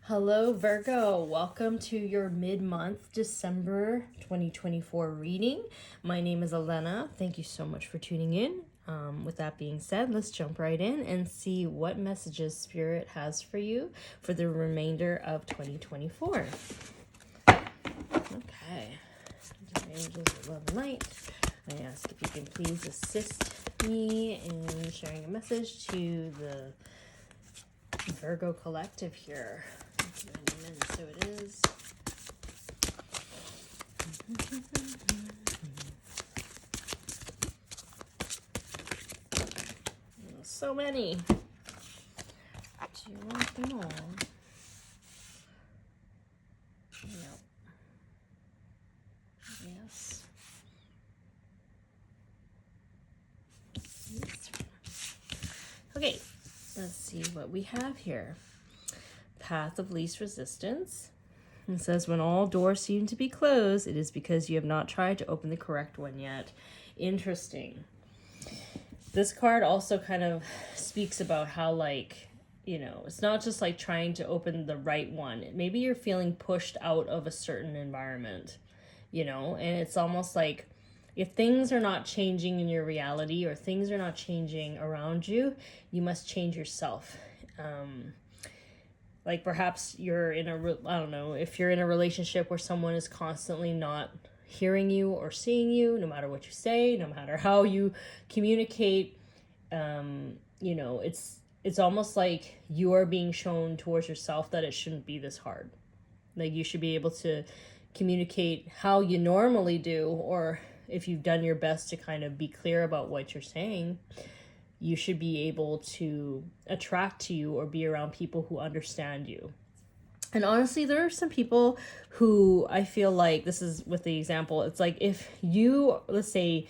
Hello, Virgo. Welcome to your mid-month December 2024 reading. My name is Ellena. Thank you so much for tuning in. With that being said, let's jump right in and see what messages Spirit has for you for the remainder of 2024. Okay. Angels of love and light. I ask if you can please assist me in sharing a message to the Virgo collective here. And so it is. So many. Do you want them all? No. Yes. Okay, let's see what we have here. Path of least resistance. It says, when all doors seem to be closed, it is because you have not tried to open the correct one yet. Interesting. This card also kind of speaks about how, like, you know, it's not just like trying to open the right one. Maybe you're feeling pushed out of a certain environment, you know, and it's almost like if things are not changing in your reality or things are not changing around you, you must change yourself. Like perhaps you're in I don't know, if you're in a relationship where someone is constantly not hearing you or seeing you, no matter what you say, no matter how you communicate, you know, it's almost like you are being shown towards yourself that it shouldn't be this hard. Like you should be able to communicate how you normally do, or if you've done your best to kind of be clear about what you're saying, you should be able to attract to you or be around people who understand you. And honestly, there are some people who I feel like, this is with the example, it's like if you, let's say,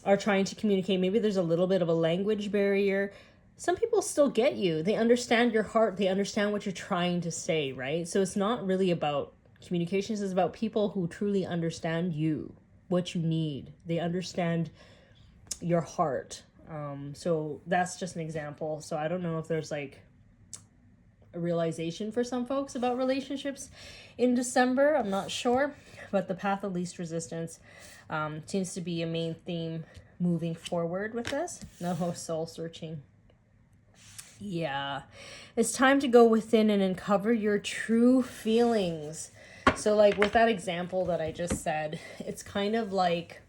are trying to communicate, maybe there's a little bit of a language barrier. Some people still get you. They understand your heart. They understand what you're trying to say, right? So it's not really about communications. It's about people who truly understand you, what you need. They understand your heart. So that's just an example. So I don't know if there's like a realization for some folks about relationships in December. I'm not sure, but the path of least resistance seems to be a main theme moving forward with this. No soul searching. Yeah, it's time to go within and uncover your true feelings. So like with that example that I just said, it's kind of like,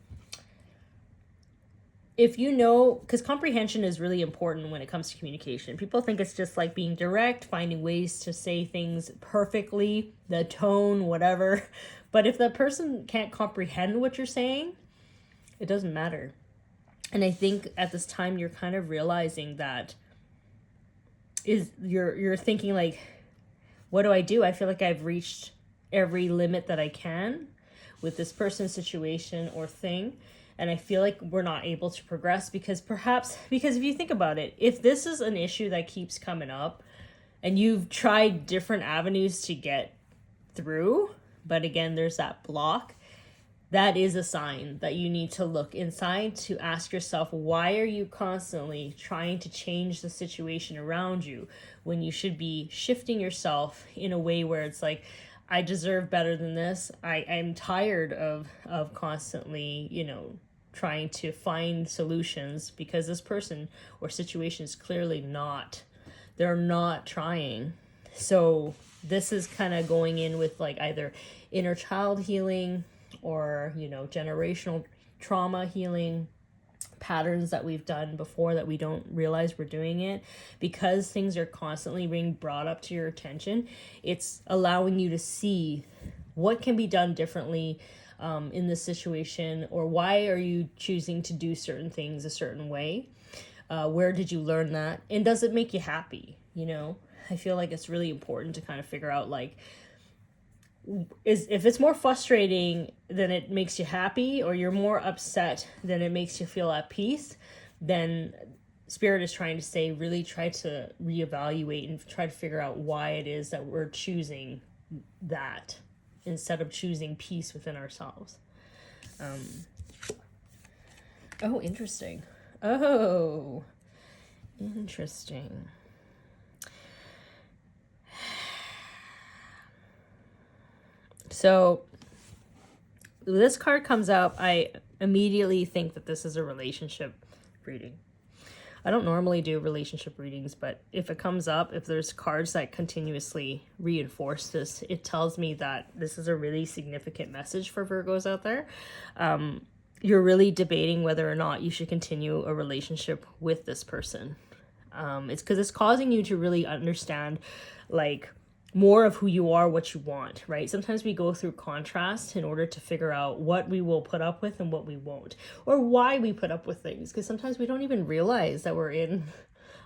if you know, because comprehension is really important when it comes to communication. People think it's just like being direct, finding ways to say things perfectly, the tone, whatever. But if the person can't comprehend what you're saying, it doesn't matter. And I think at this time you're kind of realizing that you're thinking like, what do? I feel like I've reached every limit that I can with this person's situation or thing. And I feel like we're not able to progress because if you think about it, if this is an issue that keeps coming up and you've tried different avenues to get through, but again, there's that block, that is a sign that you need to look inside to ask yourself, why are you constantly trying to change the situation around you when you should be shifting yourself in a way where it's like, I deserve better than this. I'm tired of constantly, you know, trying to find solutions because this person or situation is clearly they're not trying. So this is kind of going in with like either inner child healing or, you know, generational trauma healing, patterns that we've done before that we don't realize we're doing it. Because things are constantly being brought up to your attention, it's allowing you to see what can be done differently in this situation, or why are you choosing to do certain things a certain way. Where did you learn that, and does it make you happy? You know, I feel like it's really important to kind of figure out like, if it's more frustrating than it makes you happy, or you're more upset than it makes you feel at peace, then Spirit is trying to say, really try to reevaluate and try to figure out why it is that we're choosing that instead of choosing peace within ourselves. Oh, interesting. Oh, interesting. So this card comes up, I immediately think that this is a relationship reading. I don't normally do relationship readings, but if it comes up, if there's cards that continuously reinforce this, it tells me that this is a really significant message for Virgos out there. You're really debating whether or not you should continue a relationship with this person. It's because it's causing you to really understand, like, more of who you are, what you want, right? Sometimes we go through contrast in order to figure out what we will put up with and what we won't, or why we put up with things, because sometimes we don't even realize that we're in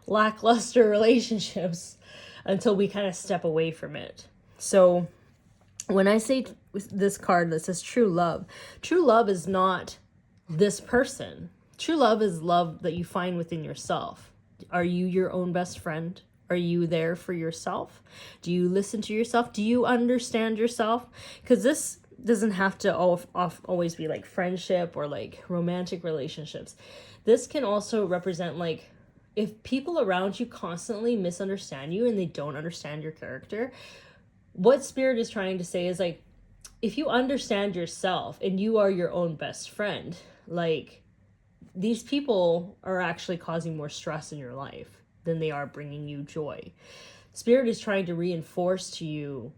lackluster relationships until we kind of step away from it. So when I say this card that says true love is not this person. True love is love that you find within yourself. Are you your own best friend? Are you there for yourself? Do you listen to yourself? Do you understand yourself? Because this doesn't have to always be like friendship or like romantic relationships. This can also represent, like, if people around you constantly misunderstand you and they don't understand your character, what Spirit is trying to say is, like, if you understand yourself and you are your own best friend, like, these people are actually causing more stress in your life than they are bringing you joy. Spirit is trying to reinforce to you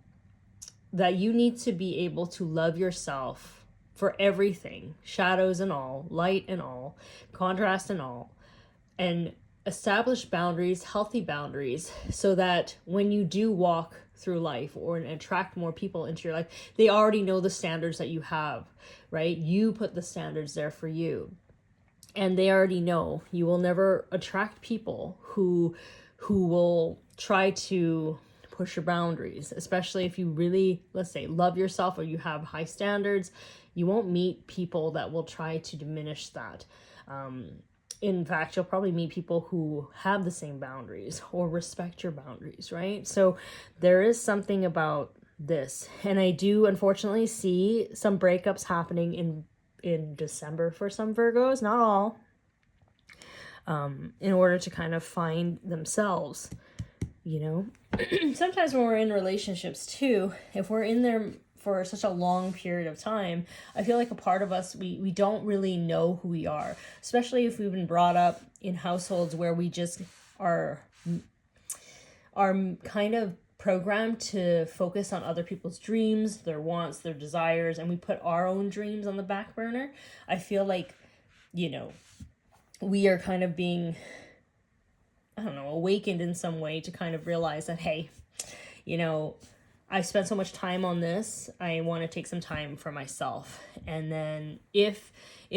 that you need to be able to love yourself for everything, shadows and all, light and all, contrast and all, and establish boundaries, healthy boundaries, so that when you do walk through life or attract more people into your life, they already know the standards that you have, right? You put the standards there for you. And they already know you will never attract people who will try to push your boundaries, especially if you really, let's say, love yourself or you have high standards. You won't meet people that will try to diminish that. In fact, you'll probably meet people who have the same boundaries or respect your boundaries, right? So there is something about this. And I do unfortunately see some breakups happening in December for some Virgos, not all, in order to kind of find themselves, you know. Sometimes when we're in relationships too, if we're in there for such a long period of time, I feel like a part of us, we don't really know who we are, especially if we've been brought up in households where we just are kind of programmed to focus on other people's dreams, their wants, their desires, and we put our own dreams on the back burner. I feel like, you know, we are kind of being, I don't know, awakened in some way to kind of realize that, hey, you know, I've spent so much time on this, I want to take some time for myself. And then if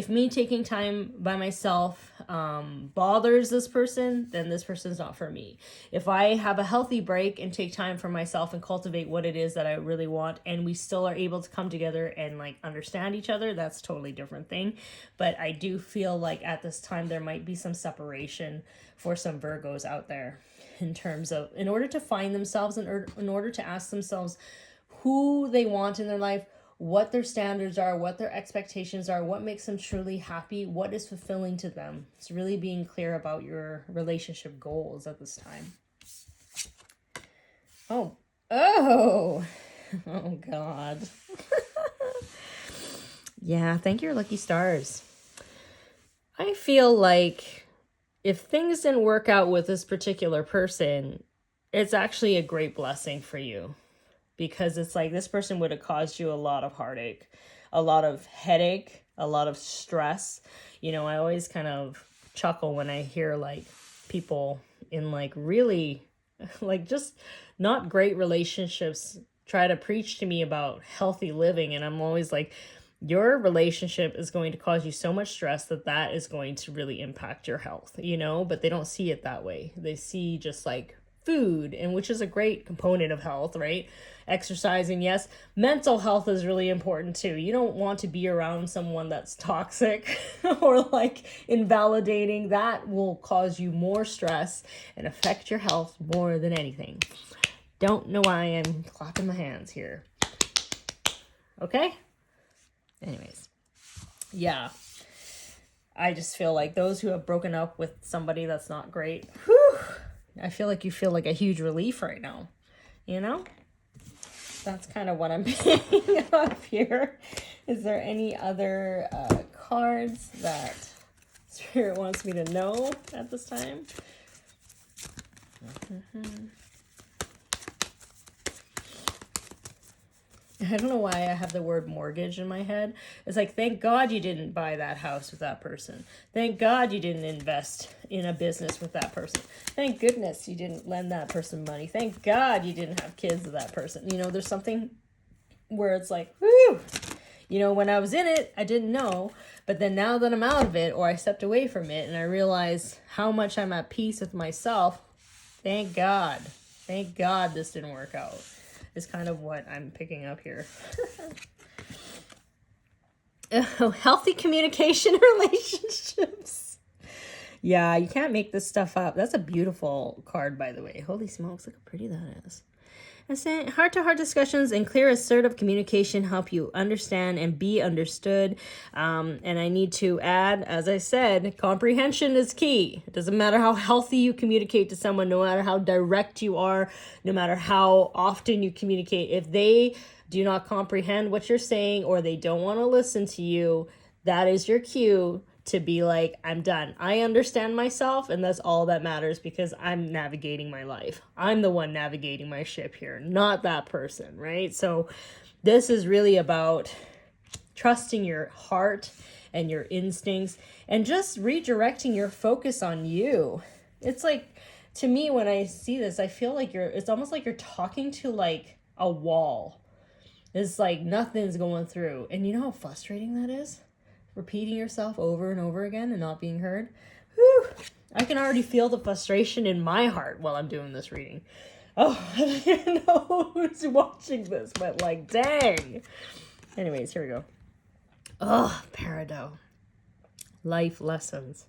me taking time by myself bothers this person, then this person's not for me. If I have a healthy break and take time for myself and cultivate what it is that I really want, and we still are able to come together and like understand each other, that's a totally different thing. But I do feel like at this time there might be some separation for some Virgos out there, in terms of, in order to find themselves, in order to ask themselves who they want in their life, what their standards are, what their expectations are, what makes them truly happy, what is fulfilling to them. It's really being clear about your relationship goals at this time. Oh God. Yeah, thank your lucky stars. I feel like if things didn't work out with this particular person, it's actually a great blessing for you, because it's like this person would have caused you a lot of heartache, a lot of headache, a lot of stress. You know, I always kind of chuckle when I hear like people in like really like just not great relationships try to preach to me about healthy living. And I'm always like, your relationship is going to cause you so much stress that is going to really impact your health, you know, but they don't see it that way. They see just like food, and which is a great component of health, right? Exercising, yes. Mental health is really important too. You don't want to be around someone that's toxic or like invalidating. That will cause you more stress and affect your health more than anything. Don't know why I'm clapping my hands here. Okay? Anyways, yeah, I just feel like those who have broken up with somebody that's not great, whew, I feel like you feel like a huge relief right now, you know? that's kind of what I'm picking up here. Is there any other cards that Spirit wants me to know at this time? I don't know why I have the word mortgage in my head. It's like, thank God you didn't buy that house with that person. Thank God you didn't invest in a business with that person. Thank goodness you didn't lend that person money. Thank God you didn't have kids with that person. You know, there's something where it's like, whoo! You know, when I was in it, I didn't know. But then now that I'm out of it, or I stepped away from it, and I realize how much I'm at peace with myself, thank God. Thank God this didn't work out. Is kind of what I'm picking up here. Oh, healthy communication relationships. Yeah, you can't make this stuff up. That's a beautiful card, by the way. Holy smokes, look how pretty that is. I'm saying heart-to-heart discussions and clear assertive communication help you understand and be understood. And I need to add, as I said, comprehension is key. It doesn't matter how healthy you communicate to someone, no matter how direct you are, no matter how often you communicate. If they do not comprehend what you're saying or they don't want to listen to you, that is your cue to be like, I'm done. I understand myself, and that's all that matters because I'm navigating my life. I'm the one navigating my ship here, not that person, right? So this is really about trusting your heart and your instincts and just redirecting your focus on you. It's like, to me, when I see this, I feel like it's almost like you're talking to like a wall. It's like nothing's going through. And you know how frustrating that is? Repeating yourself over and over again and not being heard. Whew. I can already feel the frustration in my heart while I'm doing this reading. Oh, I don't even know who's watching this, but like, dang. Anyways, here we go. Oh, Peridot. Life lessons.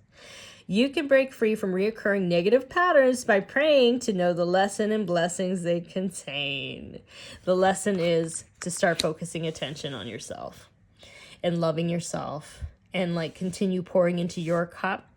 You can break free from reoccurring negative patterns by praying to know the lesson and blessings they contain. The lesson is to start focusing attention on yourself and loving yourself and like continue pouring into your cup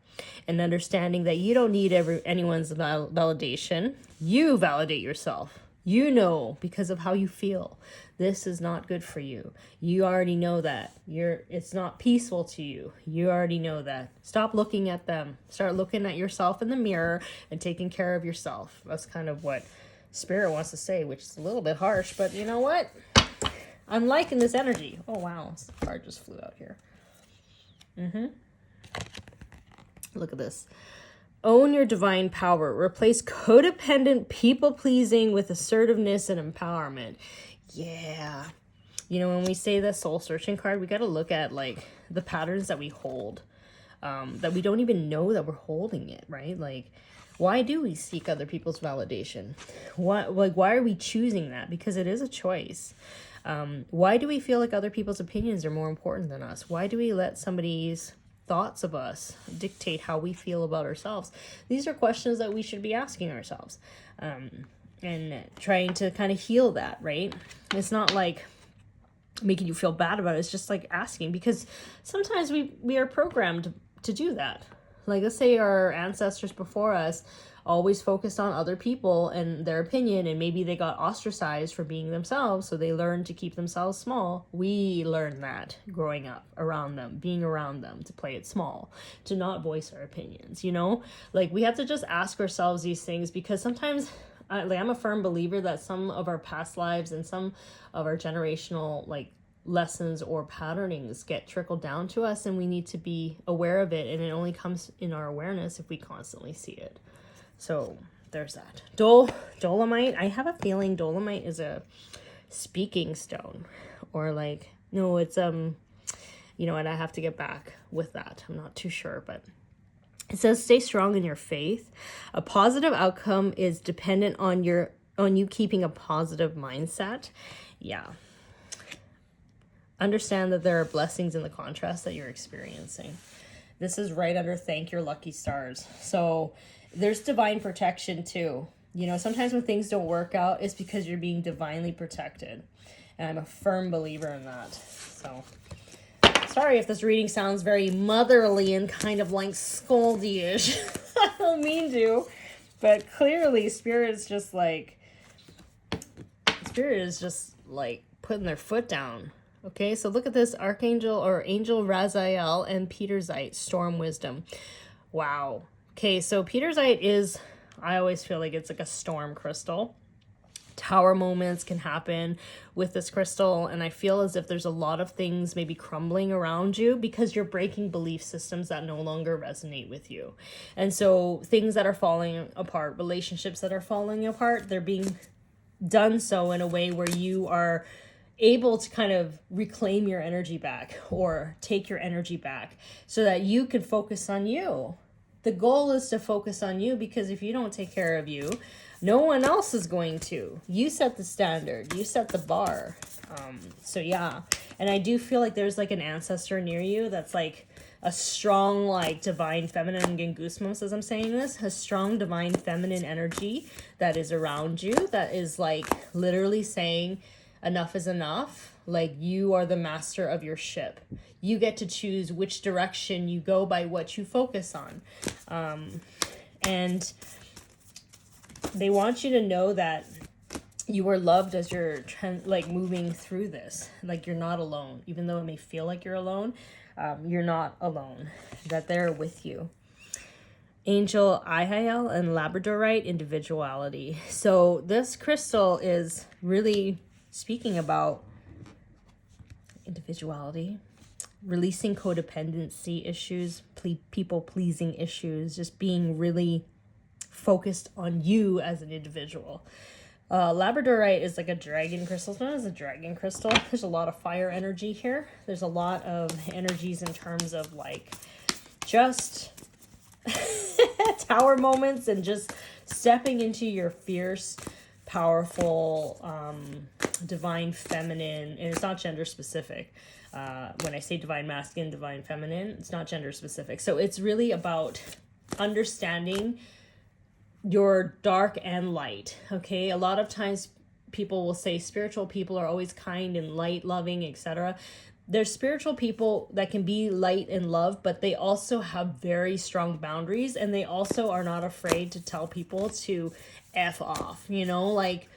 and understanding that you don't need anyone's validation. You validate yourself. You know, because of how you feel, this is not good for you. You already know that. It's not peaceful to you. You already know that. Stop looking at them. Start looking at yourself in the mirror and taking care of yourself. That's kind of what Spirit wants to say, which is a little bit harsh, but you know what? I'm liking this energy. Oh, wow. This card just flew out here. Look at this. Own your divine power. Replace codependent people-pleasing with assertiveness and empowerment. Yeah. You know, when we say the soul-searching card, we got to look at, like, the patterns that we hold. That we don't even know that we're holding it, right? Like, why do we seek other people's validation? Why are we choosing that? Because it is a choice. Why do we feel like other people's opinions are more important than us? Why do we let somebody's thoughts of us dictate how we feel about ourselves? These are questions that we should be asking ourselves, and trying to kind of heal that, right? It's not like making you feel bad about it. It's just like asking, because sometimes we are programmed to do that. Like, let's say our ancestors before us always focused on other people and their opinion, and maybe they got ostracized for being themselves, so they learned to keep themselves small. We learned that growing up around them, being around them, to play it small, to not voice our opinions, you know? Like, we have to just ask ourselves these things, because sometimes, I'm a firm believer that some of our past lives and some of our generational, like, lessons or patternings get trickled down to us, and we need to be aware of it, and it only comes in our awareness if we constantly see it. So there's that. Dolomite. I have a feeling Dolomite is a speaking stone, or like, no, it's you know what, I have to get back with that. I'm not too sure, but it says stay strong in your faith. A positive outcome is dependent on you keeping a positive mindset. Yeah. Understand that there are blessings in the contrast that you're experiencing. This is right under thank your lucky stars. So there's divine protection too. You know, sometimes when things don't work out, it's because you're being divinely protected. And I'm a firm believer in that. So, sorry if this reading sounds very motherly and kind of like scoldy-ish. I don't mean to. But clearly, Spirit's just like, Spirit is just like putting their foot down. Okay, so look at this Archangel or Angel Raziel and Petersite, Storm Wisdom. Wow. Okay, so Petersite is, I always feel like it's like a storm crystal. Tower moments can happen with this crystal, and I feel as if there's a lot of things maybe crumbling around you because you're breaking belief systems that no longer resonate with you. And so things that are falling apart, relationships that are falling apart, they're being done so in a way where you are able to kind of reclaim your energy back or take your energy back so that you can focus on you. The goal is to focus on you, because if you don't take care of you, no one else is going to. You set the standard. You set the bar. So yeah. And I do feel like there's like an ancestor near you that's like a strong, like divine feminine, I'm getting goosebumps as I'm saying this, a strong divine feminine energy that is around you, that is like literally saying enough is enough. Like, you are the master of your ship. You get to choose which direction you go by what you focus on. And they want you to know that you are loved as you're like moving through this. Like, you're not alone. Even though it may feel like you're alone, you're not alone. That they're with you. Angel Ihael and Labradorite, individuality. So this crystal is really speaking about individuality, releasing codependency issues, people-pleasing issues, just being really focused on you as an individual. Labradorite is like a dragon crystal. It's known as a dragon crystal. There's a lot of fire energy here. There's a lot of energies in terms of like just tower moments and just stepping into your fierce, powerful, divine feminine. And it's not gender specific. When I say divine masculine, divine feminine, it's not gender specific. So it's really about understanding your dark and light. Okay, a lot of times people will say spiritual people are always kind and light, loving, etc. There's spiritual people that can be light and love, but they also have very strong boundaries, and they also are not afraid to tell people to F off, you know, like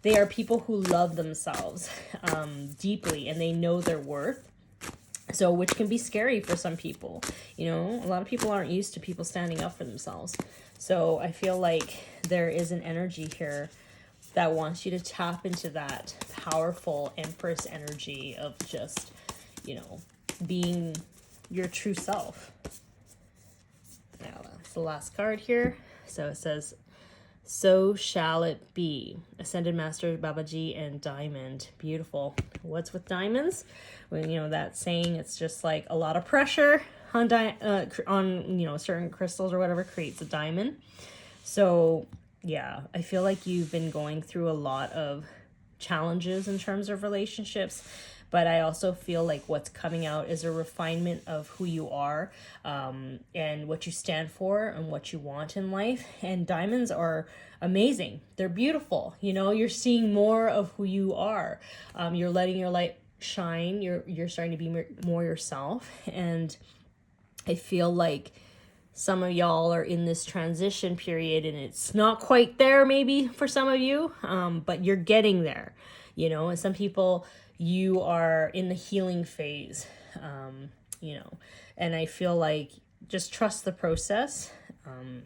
they are people who love themselves deeply, and they know their worth. So, which can be scary for some people. You know, a lot of people aren't used to people standing up for themselves. So I feel like there is an energy here that wants you to tap into that powerful Empress energy of just, you know, being your true self. Now, that's the last card here. So it says, so shall it be. Ascended Master Babaji and Diamond. Beautiful. What's with diamonds? When, you know, that saying, it's just like a lot of pressure on you know, certain crystals or whatever creates a diamond. So yeah, I feel like you've been going through a lot of challenges in terms of relationships, but I also feel like what's coming out is a refinement of who you are, and what you stand for and what you want in life. And diamonds are amazing. They're beautiful. You know, you're seeing more of who you are. You're letting your light shine. You're starting to be more yourself. And I feel like some of y'all are in this transition period, and it's not quite there maybe for some of you, but you're getting there, you know. And some people, you are in the healing phase, you know, and I feel like just trust the process.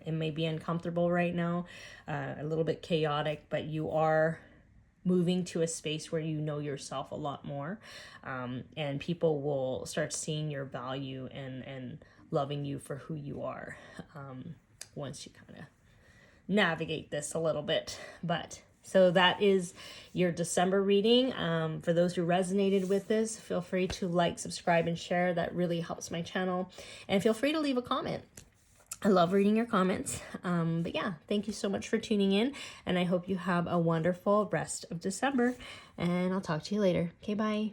It may be uncomfortable right now, a little bit chaotic, but you are moving to a space where you know yourself a lot more, and people will start seeing your value and loving you for who you are, once you kind of navigate this a little bit. But so that is your December reading. For those who resonated with this, feel free to like, subscribe, and share. That really helps my channel. And feel free to leave a comment. I love reading your comments. But yeah, thank you so much for tuning in, and I hope you have a wonderful rest of December, and I'll talk to you later. Okay, bye.